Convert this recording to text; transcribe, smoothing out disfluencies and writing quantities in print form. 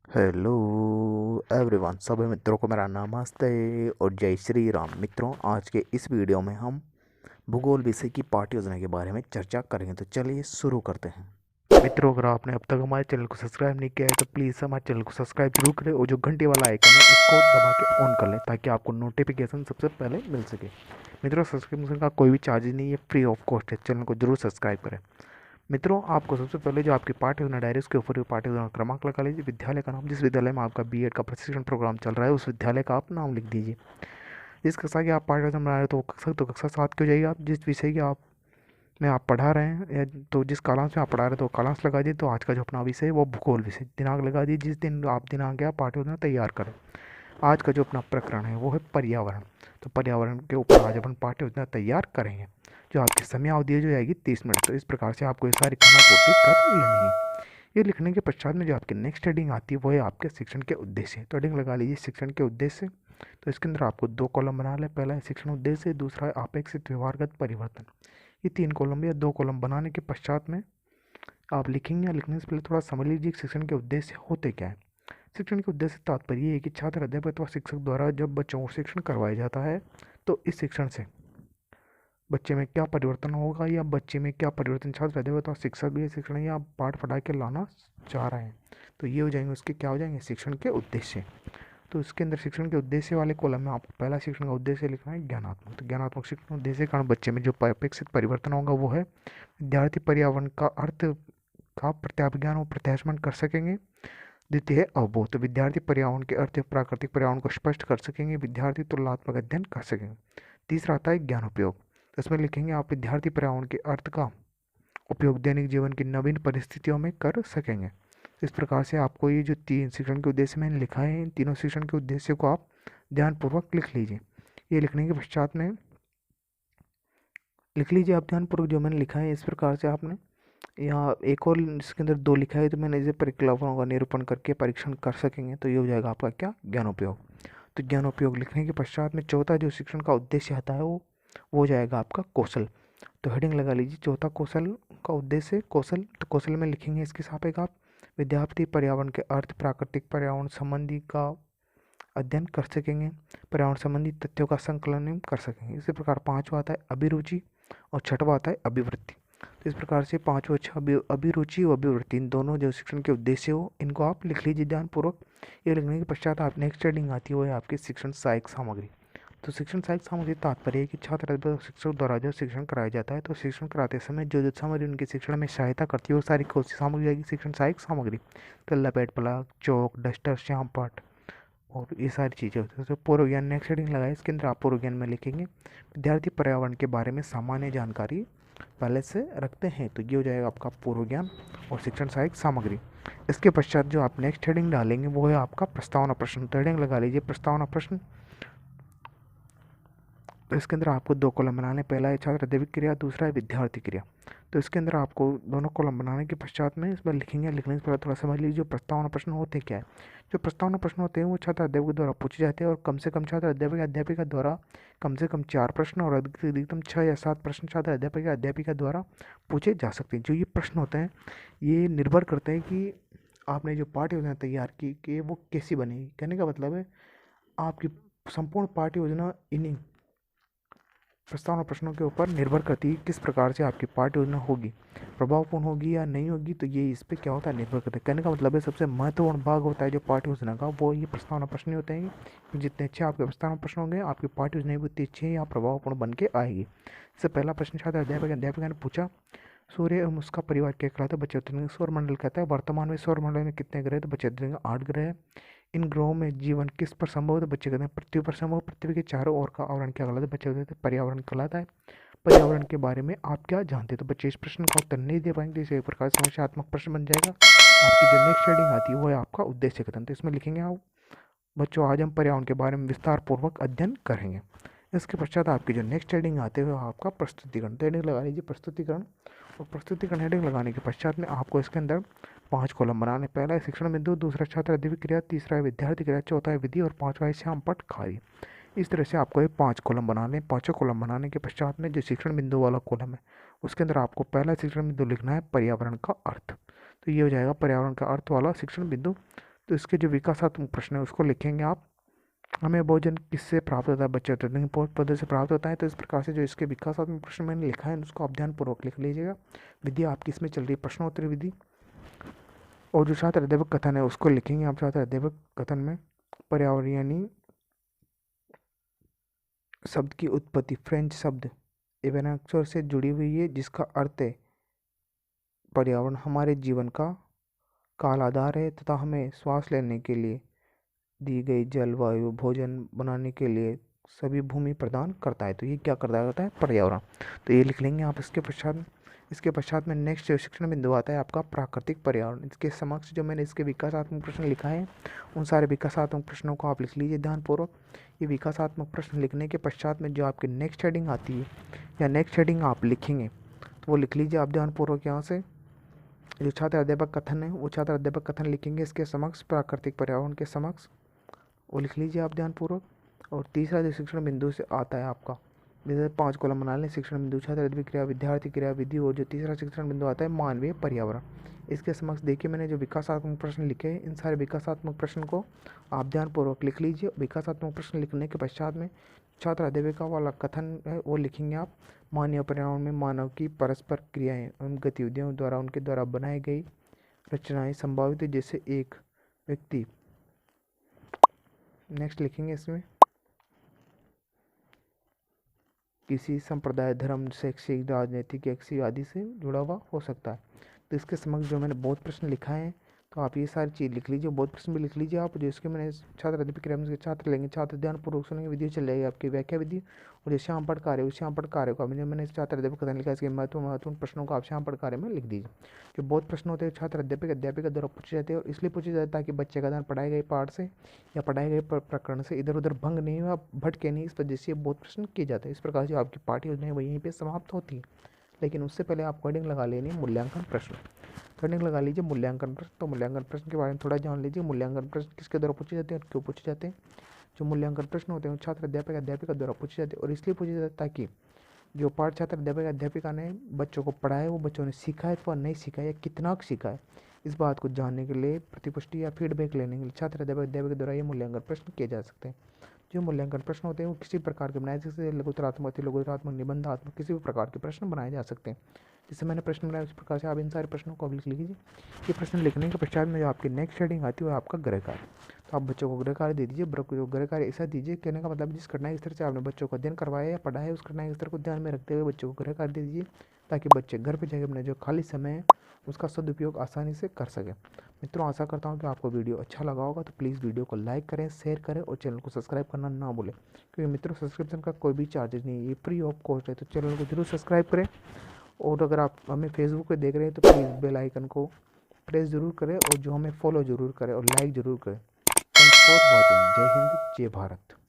Hello everyone, सभी मित्रों को मेरा नमस्ते और जय श्री राम। मित्रों, आज के इस वीडियो में हम भूगोल विषय की पाठ्य योजना के बारे में चर्चा करेंगे। तो चलिए शुरू करते हैं। मित्रों, अगर आपने अब तक हमारे चैनल को सब्सक्राइब नहीं किया है तो प्लीज़ हमारे चैनल को सब्सक्राइब जरूर करें और जो घंटी वाला आइकन है उसको दबा के ऑन कर लें ताकि आपको नोटिफिकेशन सबसे पहले मिल सके। मित्रों, सब्सक्रिप्शन का कोई भी चार्ज नहीं है, फ्री ऑफ कॉस्ट है। चैनल को जरूर सब्सक्राइब करें। मित्रों, आपको सबसे पहले जो आपकी पाठ्य योजना डायरी उसके ऊपर पाठ्य योजना क्रमांक लगा लीजिए, विद्यालय का नाम, जिस विद्यालय में आपका बीएड का प्रशिक्षण प्रोग्राम चल रहा है उस विद्यालय का आप नाम लिख दीजिए। जिस कक्षा की आप पाठ्य योजना बना रहे हो तो कक्षा 7 की हो जाएगी। आप जिस विषय की आप में आप पढ़ा रहे हैं या तो जिस कालांश में आप पढ़ा रहे हैं तो कालांश लगा दीजिए। तो आज का जो अपना विषय है वो भूगोल विषय, दिनांक लगा दीजिए जिस दिन आप दिनांक या पाठ्य योजना तैयार करें। आज का जो अपना प्रकरण है वो है पर्यावरण। तो पर्यावरण के ऊपर आज अपन पाठ्य योजना तैयार करेंगे। जो आपकी समय अवधि जो जाएगी 30 मिनट। तो इस प्रकार से आपको ये सारी खाना पूर्ति कर लेनी है। ये लिखने के पश्चात में जो आपकी नेक्स्ट हेडिंग आती है वो है आपके शिक्षण के उद्देश्य। तो हेडिंग लगा लीजिए शिक्षण के उद्देश्य। तो इसके अंदर आपको 2 कॉलम बना ले। पहला है शिक्षण उद्देश्य, दूसरा है अपेक्षित व्यवहारगत परिवर्तन। ये 3 कॉलम या 2 कॉलम बनाने के पश्चात में आप लिखेंगे। लिखने से पहले थोड़ा समझ लीजिए शिक्षण के उद्देश्य होते क्या है। शिक्षण के उद्देश्य तात्पर्य है कि छात्र, अध्यापक अथवा शिक्षक द्वारा जब बच्चों को शिक्षण करवाया जाता है तो इस शिक्षण से बच्चे में क्या परिवर्तन होगा या बच्चे में क्या परिवर्तन छात्र, अध्यापक अथवा शिक्षक भी शिक्षण या पाठ पढ़ा के लाना चाह रहे हैं। तो ये हो जाएंगे उसके क्या हो जाएंगे शिक्षण के उद्देश्य। तो इसके अंदर शिक्षण के उद्देश्य वाले कॉलम में आपको पहला शिक्षण का उद्देश्य लिखना है ज्ञानात्मक। तो ज्ञानात्मक शिक्षण उद्देश्य के कारण बच्चे में जो अपेक्षित परिवर्तन होगा वो है विद्यार्थी पर्यावरण का अर्थ का प्रत्याभिज्ञान और प्रत्याशमन कर सकेंगे। द्वितीय है अवबोध। तो विद्यार्थी पर्यावरण के अर्थ प्राकृतिक पर्यावरण को स्पष्ट कर सकेंगे। विद्यार्थी तुलनात्मक अध्ययन कर सकेंगे। तीसरा आता है ज्ञान उपयोग। तो इसमें लिखेंगे आप विद्यार्थी पर्यावरण के अर्थ का उपयोग दैनिक जीवन की नवीन परिस्थितियों में कर सकेंगे। इस प्रकार से आपको ये जो 3 शिक्षण के उद्देश्य मैंने लिखा है, इन तीनों शिक्षण के उद्देश्य को आप ध्यानपूर्वक लिख लीजिए। ये लिखने के पश्चात में लिख लीजिए आप ध्यानपूर्वक जो मैंने लिखा है। इस प्रकार से आपने यहाँ एक और इसके अंदर 2 लिखा है तो मैंने इसे परिकल्पनाओं का निरूपण करके परीक्षण कर सकेंगे। तो ये हो जाएगा आपका क्या ज्ञान उपयोग। तो ज्ञान उपयोग लिखने के पश्चात में चौथा जो शिक्षण का उद्देश्य आता है वो हो जाएगा आपका कौशल। तो हेडिंग लगा लीजिए चौथा कौशल का उद्देश्य कौशल। तो कौशल में लिखेंगे इसके सापेक्ष आप विद्यार्थी पर्यावरण के अर्थ प्राकृतिक पर्यावरण संबंधी का अध्ययन कर सकेंगे, पर्यावरण संबंधी तथ्यों का संकलन कर सकेंगे। इसी प्रकार पांचवा आता है अभिरुचि और छठवा आता है अभिवृत्ति। तो इस प्रकार से पांचवा अभिरुचि और अभिवृत्ति, इन दोनों जो शिक्षण के उद्देश्य हो इनको आप लिख लीजिए ध्यानपूर्वक। ये लिखने के पश्चात आप नेक्स्ट हेडिंग आती है वो है आपकी शिक्षण सहायक सामग्री। तो शिक्षण सहायक सामग्री तात्पर्य है कि छात्र अथवा शिक्षक द्वारा जो शिक्षण कराया जाता है तो शिक्षण कराते समय जो जो सामग्री उनके शिक्षण में सहायता करती है वो सारी कौन सी सामग्री आएगी शिक्षण सहायक सामग्री। तो लपेट प्लाक, चौक, डस्टर, श्याम पाठ और ये सारी चीज़ें होती हैं। तो पूर्व ज्ञान नेक्स्ट हेडिंग लगाए। इसके अंदर आप पूर्व ज्ञान में लिखेंगे विद्यार्थी पर्यावरण के बारे में सामान्य जानकारी पहले से रखते हैं। तो ये हो जाएगा आपका पूर्व ज्ञान और शिक्षण सहायक सामग्री। इसके पश्चात जो आप नेक्स्ट हेडिंग डालेंगे वो है आपका प्रस्तावना प्रश्न। तो हेडिंग लगा लीजिए प्रस्तावना प्रश्न। तो इसके अंदर आपको 2 कॉलम बनाने, पहला है छात्र अध्ययन क्रिया, दूसरा है विद्यार्थी क्रिया। तो इसके अंदर आपको दोनों कॉलम बनाने के पश्चात में इसमें लिखेंगे। लिखने से पहले थोड़ा समझ लीजिए जो प्रस्तावना प्रश्न होते क्या है। जो प्रस्तावना प्रश्न होते हैं वो छात्र अध्यापक द्वारा पूछे जाते हैं और कम से कम छात्र अध्यापक या अध्यापिका द्वारा कम से कम 4 प्रश्न और अधिक से अधिकतम 6 या 7 प्रश्न छात्र अध्यापक या अध्यापिका द्वारा पूछे जा सकते हैं। जो ये प्रश्न होते हैं ये निर्भर करते हैं कि आपने जो पाठ्य योजना तैयार की कि वो कैसी बनेगी। कहने का मतलब है आपकी संपूर्ण पाठ्य योजना इन्हीं प्रस्तावना प्रश्नों के ऊपर निर्भर करती है किस प्रकार से आपकी पाठ्य योजना होगी, प्रभावपूर्ण होगी या नहीं होगी। तो ये इस पर क्या होता है निर्भर करता है। कहने का मतलब है सबसे महत्वपूर्ण भाग होता है जो पाठ्य योजना का वो ये प्रस्तावना प्रश्न होते हैं कि जितने अच्छे आपके प्रस्तावना प्रश्न होंगे आपकी पाठ्य योजना भी उतनी अच्छी या प्रभावपूर्ण बन के आएगी। जैसे पहला प्रश्न छात्र अध्यापिका ने पूछा सूर्य एवं उसका परिवार क्या कहलाता है। बच्चे उत्तर देंगे सौर मंडल कहता है। वर्तमान में सौर मंडल में कितने ग्रह? तो बच्चे देंगे 8 ग्रह। इन ग्रहों में जीवन किस पर संभव है? तो बच्चे कहते हैं पृथ्वी पर संभव। पृथ्वी के चारों ओर का आवरण क्या कहलाता है? बच्चे कहते हैं पर्यावरण कहलाता है। पर्यावरण के बारे में आप क्या जानते हैं? तो बच्चे इस प्रश्न का उत्तर नहीं दे पाएंगे। इसे एक प्रकार से समस्यात्मक प्रश्न बन जाएगा। आपकी जो नेक्स्ट हेडिंग आती है वो है आपका उद्देश्य कथन। तो इसमें लिखेंगे आप बच्चों आज हम पर्यावरण के बारे में विस्तार पूर्वक अध्ययन करेंगे। इसके पश्चात आपकी जो नेक्स्ट हेडिंग आते हुए आपका प्रस्तुतिकरण। तो हेडिंग लगा लीजिए प्रस्तुतिकरण। और प्रस्तुतिकरण हेडिंग लगाने के पश्चात में आपको इसके अंदर 5 कॉलम बनाने। पहला है शिक्षण बिंदु, दूसरा छात्र अध्ययन क्रिया, तीसरा है विद्यार्थी क्रिया, चौथा है विधि और पांचवा है श्याम पट खारी। इस तरह से आपको ये 5 कॉलम बनाने। पाँचों कॉलम बनाने के पश्चात में जो शिक्षण बिंदु वाला कॉलम है उसके अंदर आपको पहला शिक्षण बिंदु लिखना है पर्यावरण का अर्थ। तो ये हो जाएगा पर्यावरण का अर्थ वाला शिक्षण बिंदु। तो इसके जो विकासात्मक प्रश्न है उसको लिखेंगे आप। हमें भोजन किससे प्राप्त होता है? बच्चे उत्तर देंगे पोषक पदार्थ से प्राप्त होता है। तो इस प्रकार से जो इसके विकासात्मक प्रश्न मैंने लिखा है उसको आप ध्यानपूर्वक लिख लीजिएगा। विधि आपकी इसमें चल रही प्रश्नोत्तरी विधि। और जो छात्र अध्यापक कथन है उसको लिखेंगे आप। छात्र अध्यापक कथन में पर्यावरण यानी शब्द की उत्पत्ति फ्रेंच शब्द एवेनाक्चर से जुड़ी हुई है, जिसका अर्थ है पर्यावरण हमारे जीवन का काल आधार है तथा हमें श्वास लेने के लिए दी गई जलवायु, भोजन बनाने के लिए सभी भूमि प्रदान करता है। तो ये क्या करता है? पर्यावरण। तो ये लिख लेंगे आप। इसके पश्चात में नेक्स्ट जो शिक्षण बिंदु आता है आपका प्राकृतिक पर्यावरण। इसके समक्ष जो मैंने इसके विकासात्मक प्रश्न लिखा है उन सारे विकासात्मक प्रश्नों को आप लिख लीजिए ध्यानपूर्वक। ये विकासात्मक प्रश्न लिखने के पश्चात में जो आपकी नेक्स्ट हेडिंग आती है या नेक्स्ट हेडिंग आप लिखेंगे तो वो लिख लीजिए आप ध्यानपूर्वक। यहाँ से जो छात्र अध्यापक कथन है वो छात्र अध्यापक कथन लिखेंगे इसके समक्ष प्राकृतिक पर्यावरण के समक्ष, वो लिख लीजिए आप ध्यानपूर्वक। और तीसरा जो शिक्षण बिंदु से आता है आपका, जैसे 5 कॉलम बना लें। शिक्षण बिंदु छात्र क्रिया, विद्यार्थी क्रिया, विधि। और जो तीसरा शिक्षण बिंदु आता है मानवीय पर्यावरण। इसके समक्ष देखिए मैंने जो विकासात्मक प्रश्न लिखे हैं इन सारे विकासात्मक प्रश्न को आप ध्यानपूर्वक लिख लीजिए। विकासात्मक प्रश्न लिखने के पश्चात में छात्र अध्यापिका वाला कथन है वो लिखेंगे आप। मानवीय पर्यावरण में मानव की परस्पर क्रियाएं एवं गतिविधियों द्वारा उनके द्वारा बनाई गई रचनाएं संभावित है, जैसे एक व्यक्ति। नेक्स्ट लिखेंगे इसमें किसी संप्रदाय, धर्म, शैक्षिक, राजनीतिक, यक्षी आदि से जुड़ा हुआ हो सकता है। तो इसके समक्ष जो मैंने बहुत प्रश्न लिखा है तो आप ये सारी चीज़ लिख लीजिए। बहुत प्रश्न भी लिख लीजिए आप। जो इसके मैंने छात्र अध्यापक क्रिया में छात्र लेंगे, छात्र ध्यानपूर्वक सुनेंगे, विधि चल जाएगी आपकी व्याख्या विधि। और जो श्यामपढ़ कार्य उस श्यामपढ़ कार्य को मैंने छात्र अध्यापक कथन लिखा इसके महत्वपूर्ण प्रश्नों को आप श्यामपढ़ कार्य में लिख दीजिए। जो बहुत प्रश्न होते हैं छात्र अध्यापिका द्वारा पूछे जाते हैं और इसलिए पूछे जाते हैं ताकि बच्चे का ध्यान पढ़ाए गए पाठ से या पढ़ाए गए प्रकरण से इधर उधर भंग नहीं हुआ, भटके नहीं। इस वजह से बहुत प्रश्न किए जाते हैं। इस प्रकार से आपकी पाठ्य योजना है वहीं पर समाप्त होती है। लेकिन उससे पहले आपको हेडिंग लगा लेनी है मूल्यांकन प्रश्न। हेडिंग लगा लीजिए मूल्यांकन प्रश्न। तो मूल्यांकन प्रश्न के बारे में थोड़ा जान लीजिए। मूल्यांकन प्रश्न किसके द्वारा पूछे जाते हैं और क्यों पूछे जाते हैं? जो मूल्यांकन प्रश्न होते हैं छात्र अध्यापक अध्यापिका द्वारा पूछे जाते हैं और इसलिए पूछे जाते हैं ताकि जो पाठ छात्र अध्यापक अध्यापिका ने बच्चों को पढ़ाया वो बच्चों ने सीखा है अथवा नहीं सीखा है या कितना सीखा है, इस बात को जानने के लिए प्रतिपुष्टि या फीडबैक लेने के लिए छात्र अध्यापक अध्यापिका द्वारा ये मूल्यांकन प्रश्न किए जा सकते हैं। जो मूल्यांकन प्रश्न होते हैं वो किसी प्रकार के बनाए जा सकते हैं, लघुतरात्मक, अति लघुतरात्मक, निबंधात्मक, किसी भी प्रकार के प्रश्न बनाए जा सकते हैं। जैसे मैंने प्रश्न बनाया उस प्रकार से आप इन सारे प्रश्नों को लिख लीजिए। ये प्रश्न लिखने के पश्चात में जो आपकी नेक्स्ट हेडिंग आती है वो आपका गृह कार्य। तो आप बच्चों को गृह कार्य दे दीजिए। गृह कार्य ऐसा दीजिए, कहने का मतलब जिस घटना के स्तर से आपने बच्चों को अध्ययन करवाया या पढ़ाया है उस घटना के स्तर को ध्यान में रखते हुए बच्चों को गृह कार्य दे दीजिए ताकि बच्चे घर पर जाकर अपने जो खाली समय है उसका सदुपयोग आसानी से कर सकें। मित्रों आशा करता हूँ कि आपको वीडियो अच्छा लगा होगा। तो प्लीज़ वीडियो को लाइक करें, शेयर करें और चैनल को सब्सक्राइब करना ना भूलें, क्योंकि मित्रों सब्सक्रिप्शन का कोई भी चार्जेस नहीं है, ये फ्री ऑफ कॉस्ट है। तो चैनल को जरूर सब्सक्राइब करें। और अगर आप हमें फेसबुक पे देख रहे हैं तो प्लीज़ बेल आइकन को प्रेस जरूर करें और जो हमें फॉलो जरूर करें और लाइक जरूर करें। Thanks for watching. जय हिंद, जय भारत।